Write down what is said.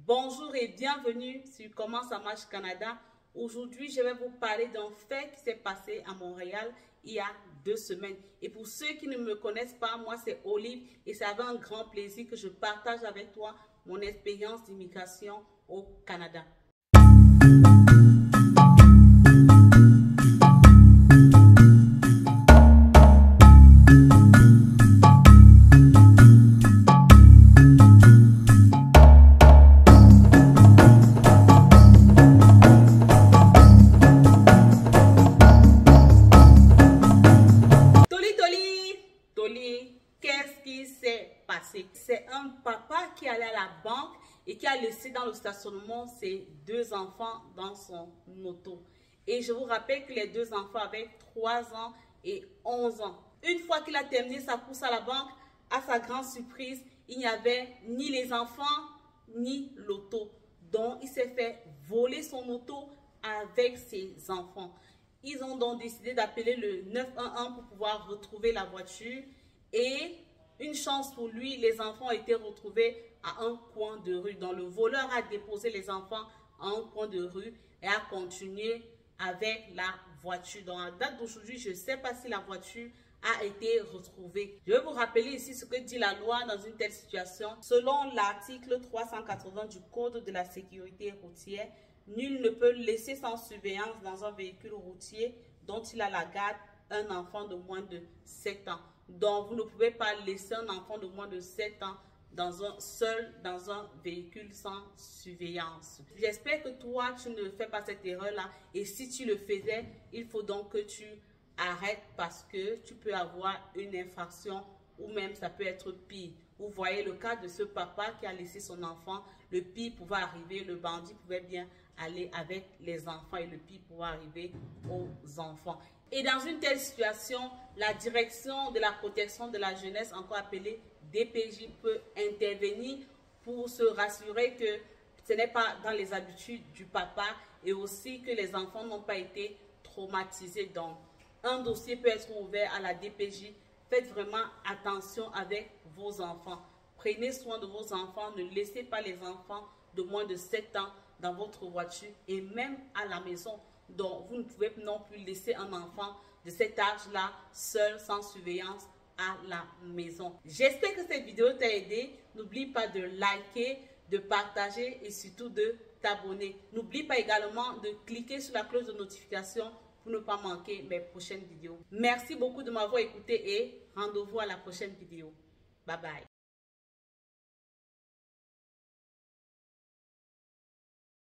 Bonjour et bienvenue sur Comment ça marche Canada. Aujourd'hui, je vais vous parler d'un fait qui s'est passé à Montréal il y a 2 semaines. Et pour ceux qui ne me connaissent pas, moi c'est Olive et c'est avec un grand plaisir que je partage avec toi mon expérience d'immigration au Canada. Qu'est-ce qui s'est passé? C'est un papa qui allait à la banque et qui a laissé dans le stationnement ses 2 enfants dans son auto. Et je vous rappelle que les 2 enfants avaient 3 ans et 11 ans. Une fois qu'il a terminé sa course à la banque, à sa grande surprise, il n'y avait ni les enfants ni l'auto. Donc, il s'est fait voler son auto avec ses enfants. Ils ont donc décidé d'appeler le 911 pour pouvoir retrouver la voiture. Et une chance pour lui, les enfants ont été retrouvés à un coin de rue. Donc le voleur a déposé les enfants à un coin de rue et a continué avec la voiture. Dans la date d'aujourd'hui, je ne sais pas si la voiture a été retrouvée. Je vais vous rappeler ici ce que dit la loi dans une telle situation. Selon l'article 380 du Code de la sécurité routière, nul ne peut laisser sans surveillance dans un véhicule routier dont il a la garde un enfant de moins de 7 ans. Donc, vous ne pouvez pas laisser un enfant de moins de 7 ans seul dans un véhicule sans surveillance. J'espère que toi, tu ne fais pas cette erreur-là. Et si tu le faisais, il faut donc que tu arrêtes parce que tu peux avoir une infraction ou même ça peut être pire. Vous voyez le cas de ce papa qui a laissé son enfant. Le pire pouvait arriver, le bandit pouvait bien aller avec les enfants et le pire pouvait arriver aux enfants. Et dans une telle situation, la direction de la protection de la jeunesse, encore appelée DPJ, peut intervenir pour se rassurer que ce n'est pas dans les habitudes du papa et aussi que les enfants n'ont pas été traumatisés. Donc, un dossier peut être ouvert à la DPJ. Faites vraiment attention avec vos enfants. Prenez soin de vos enfants. Ne laissez pas les enfants de moins de 7 ans dans votre voiture et même à la maison. Donc, vous ne pouvez non plus laisser un enfant de cet âge-là seul, sans surveillance, à la maison. J'espère que cette vidéo t'a aidé. N'oublie pas de liker, de partager et surtout de t'abonner. N'oublie pas également de cliquer sur la cloche de notification pour ne pas manquer mes prochaines vidéos. Merci beaucoup de m'avoir écouté et rendez-vous à la prochaine vidéo. Bye bye.